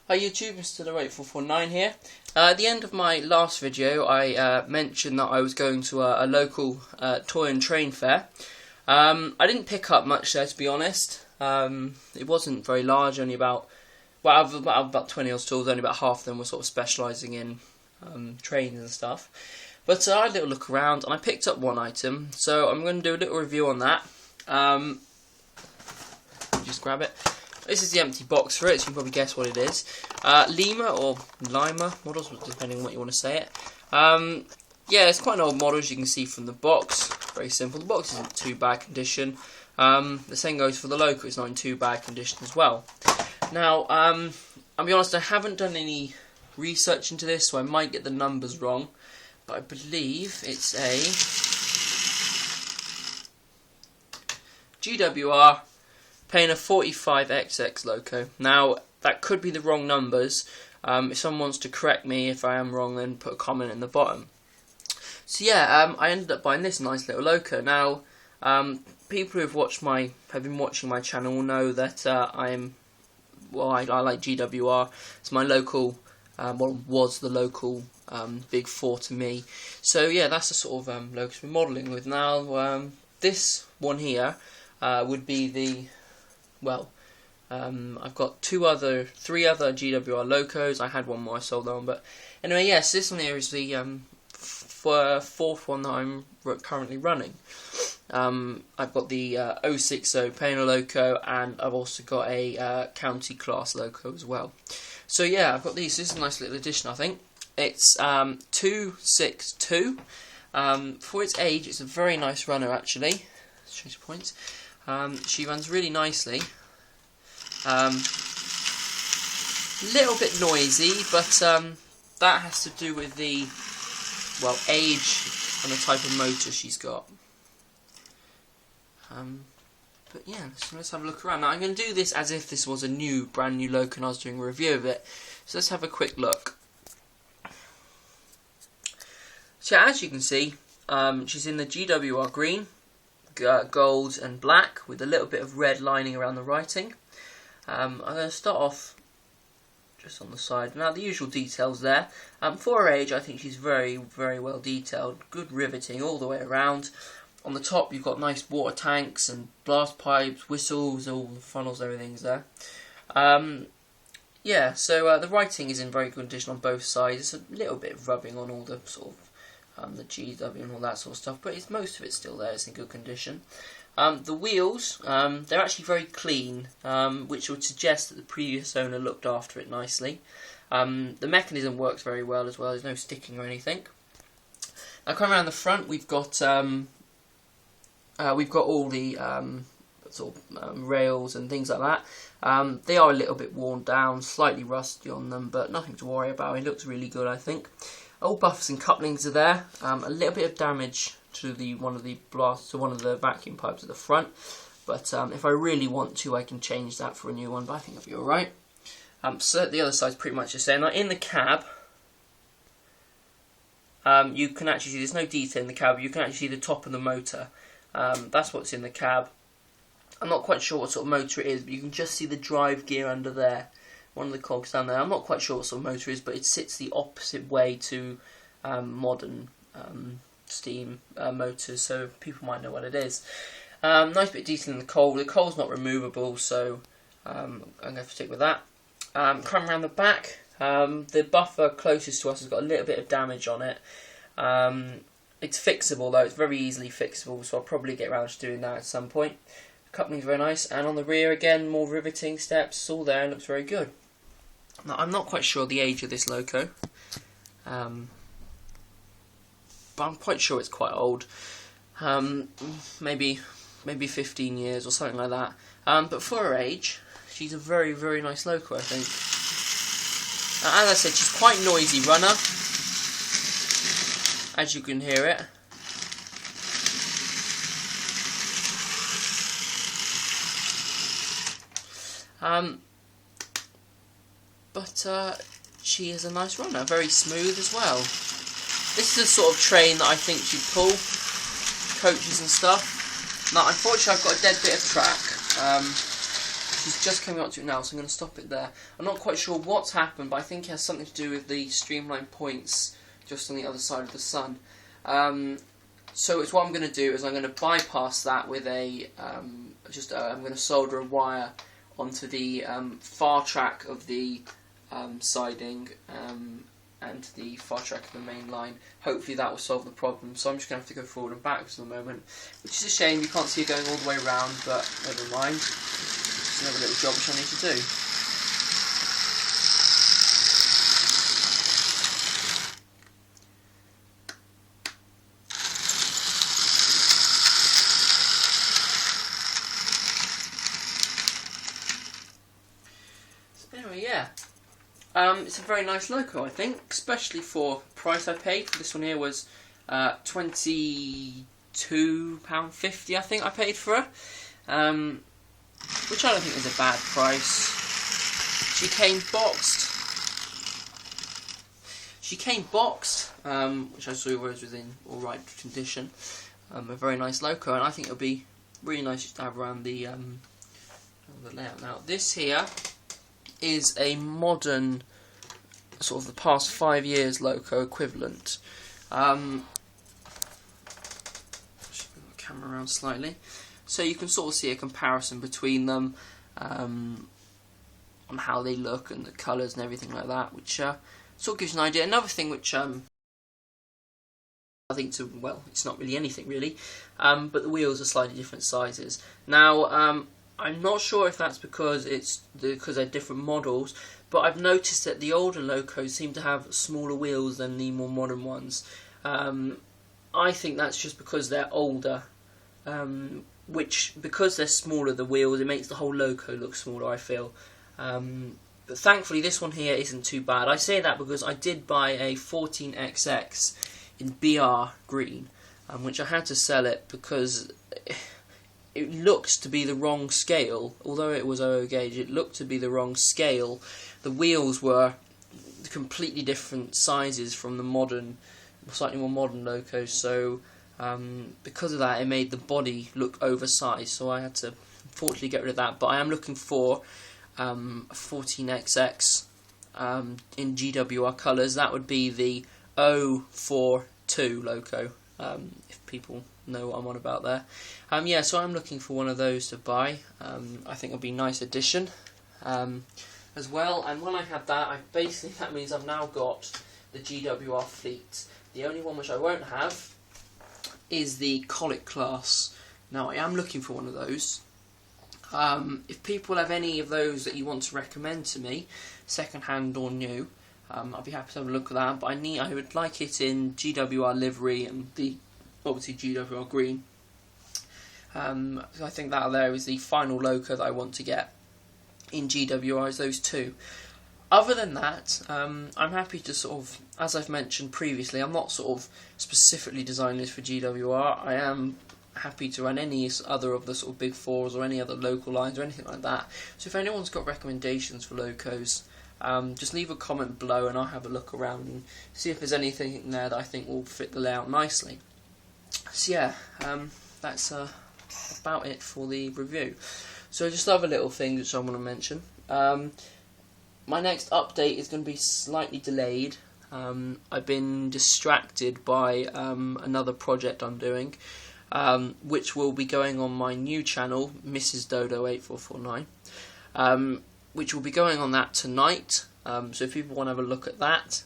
Hi YouTube, Mr. 8449 here. At the end of my last video, I mentioned that I was going to a local toy and train fair. I didn't pick up much there, to be honest. It wasn't very large, only about 20 odd stalls, only about half of them were sort of specialising in trains and stuff. But I had a little look around and I picked up one item, so I'm going to do a little review on that. Just grab it. This is the empty box for it, so you can probably guess what it is. Lima or Lima models, depending on what you want to say it. Yeah, it's quite an old model, as you can see from the box. Very simple. The box isn't too bad condition. The same goes for the Loco. It's not in too bad condition as well. Now, I'll be honest, I haven't done any research into this, so I might get the numbers wrong. But I believe it's a GWR Painter 45XX Loco. Now, that could be the wrong numbers. If someone wants to correct me if I am wrong, then put a comment in the bottom. So yeah, I ended up buying this nice little Loco. Now, people who have been watching my channel will know that I like GWR. It's my local, was the local big four to me. So yeah, that's the sort of Loco we're modelling with. Now, this one here would be the I've got three other GWR Locos. I had one more, I sold that one. But anyway, yes, this one here is the fourth one that I'm currently running. I've got the 060 Painter Loco, and I've also got a county class Loco as well. So yeah, I've got these. This is a nice little addition, I think. It's 262. For its age, it's a very nice runner, actually. Let's change the points. She runs really nicely. Little bit noisy, but that has to do with the age and the type of motor she's got. But yeah, let's have a look around. Now I'm going to do this as if this was a brand new Loco and I was doing a review of it. So let's have a quick look. So as you can see, she's in the GWR green, gold and black with a little bit of red lining around the writing. I'm going to start off just on the side. Now the usual details there. For her age, I think she's very, very well detailed. Good riveting all the way around. On the top you've got nice water tanks and blast pipes, whistles, all the funnels, everything's there. Yeah, so the writing is in very good condition on both sides. There's a little bit of rubbing on all the sort of the GW and all that sort of stuff, but most of it's still there. It's in good condition. The wheels, they're actually very clean, which would suggest that the previous owner looked after it nicely. The mechanism works very well as well. There's no sticking or anything. Now, coming around the front, we've got all the rails and things like that. They are a little bit worn down, slightly rusty on them, but nothing to worry about. It looks really good, I think. All buffers and couplings are there. A little bit of damage to one of the vacuum pipes at the front, but if I really want to, I can change that for a new one. But I think it'll be all right. So the other side's pretty much the same. Now in the cab, you can actually see there's no detail in the cab. You can actually see the top of the motor. That's what's in the cab. I'm not quite sure what sort of motor it is, but you can just see the drive gear under there. One of the cogs down there. I'm not quite sure what sort of motor it is, but it sits the opposite way to modern steam motors, so people might know what it is. Nice bit of detail in the coal. The coal's not removable, so I'm going to have to stick with that. Coming around the back, the buffer closest to us has got a little bit of damage on it. It's fixable though, it's very easily fixable, so I'll probably get around to doing that at some point. Coupling's very nice, and on the rear again, more riveting steps, it's all there and looks very good. Now, I'm not quite sure the age of this Loco, but I'm quite sure it's quite old. Maybe 15 years or something like that. But for her age, she's a very, very nice Loco, I think. As I said, she's quite a noisy runner, as you can hear it. But she is a nice runner, very smooth as well. This is the sort of train that I think she'd pull, coaches and stuff. Now, unfortunately, I've got a dead bit of track. she's just coming up to it now, so I'm going to stop it there. I'm not quite sure what's happened, but I think it has something to do with the streamline points just on the other side of the sun. So it's what I'm going to do is I'm going to bypass that with a I'm going to solder a wire onto the far track of the siding and the far track of the main line. Hopefully that will solve the problem. So I'm just going to have to go forward and backwards at the moment, which is a shame. You can't see it going all the way around, but never mind. It's another little job which I need to do. Anyway, yeah, it's a very nice Loco, I think, especially for the price I paid. For this one here was £22.50, I think I paid for her, which I don't think is a bad price. She came boxed, which I saw was in alright condition. A very nice Loco, and I think it'll be really nice just to have around the layout. Now, this here is a modern, sort of the past 5 years Loco equivalent. Just move the camera around slightly, so you can sort of see a comparison between them on how they look and the colours and everything like that, which sort of gives you an idea. Another thing which I think well, it's not really anything really, but the wheels are slightly different sizes. Now, I'm not sure if that's because they're different models, but I've noticed that the older Locos seem to have smaller wheels than the more modern ones. I think that's just because they're older, which, because they're smaller, the wheels, it makes the whole Loco look smaller, I feel. But thankfully this one here isn't too bad. I say that because I did buy a 14XX in BR green, which I had to sell it because it looks to be the wrong scale. Although it was 00 gauge, it looked to be the wrong scale. The wheels were completely different sizes from the modern, slightly more modern Locos, so because of that it made the body look oversized, so I had to unfortunately get rid of that. But I am looking for a 14XX in GWR colours. That would be the 042 Loco, if people know what I'm on about there. Yeah, so I'm looking for one of those to buy. I think it'll be a nice addition as well. And when I had that, that means I've now got the GWR fleet. The only one which I won't have is the Colic class. Now, I am looking for one of those. If people have any of those that you want to recommend to me, second hand or new, I'll be happy to have a look at that. But I would like it in GWR livery and the obviously GWR green. So I think that there is the final Loco that I want to get in GWR, is those two. Other than that, I'm happy to sort of, as I've mentioned previously, I'm not sort of specifically designing this for GWR. I am happy to run any other of the sort of big fours or any other local lines or anything like that. So if anyone's got recommendations for Locos, just leave a comment below and I'll have a look around and see if there's anything in there that I think will fit the layout nicely. So yeah, that's about it for the review. So just other little things which I want to mention. My next update is going to be slightly delayed. I've been distracted by another project I'm doing, which will be going on my new channel, Mrs. Dodo 8449, which will be going on that tonight. So if people want to have a look at that,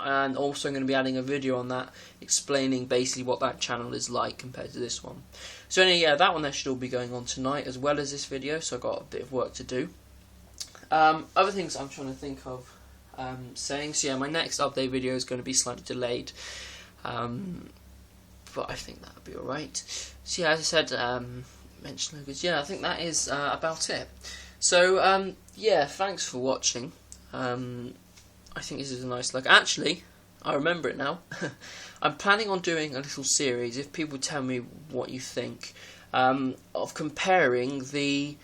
and also I'm going to be adding a video on that explaining basically what that channel is like compared to this one. So anyway, yeah, that one there should all be going on tonight as well as this video, so I've got a bit of work to do. Other things I'm trying to think of saying, so yeah, my next update video is going to be slightly delayed, but I think that'll be alright. So yeah, as I said, mention Locos, yeah, I think that is about it. So yeah, thanks for watching. I think this is a nice look. Actually, I remember it now. I'm planning on doing a little series, if people tell me what you think, of comparing the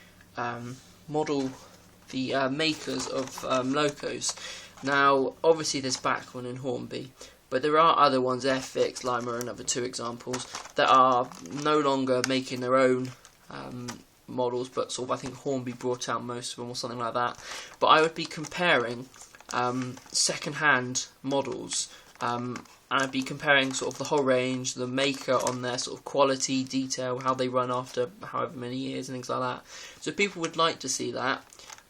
makers of Locos. Now, obviously there's Bachmann and Hornby, but there are other ones, Airfix, Lima, and other two examples, that are no longer making their own models, but sort of I think Hornby brought out most of them or something like that. But I would be comparing second-hand models, and I'd be comparing sort of the whole range, the maker on their sort of quality, detail, how they run after however many years and things like that. So if people would like to see that,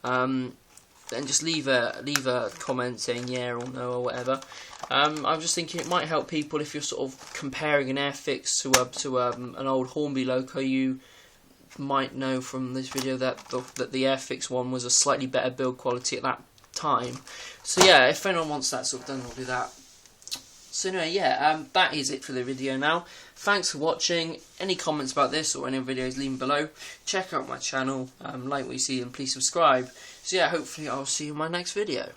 then just leave a comment saying yeah or no or whatever. I'm just thinking it might help people if you're sort of comparing an Airfix to an old Hornby Loco. You might know from this video that the Airfix one was a slightly better build quality at that time. So yeah, if anyone wants that sort of done, I'll do that. So anyway, yeah, that is it for the video now. Thanks for watching. Any comments about this or any videos, leave them below. Check out my channel, like what you see, and please subscribe. So yeah, hopefully I'll see you in my next video.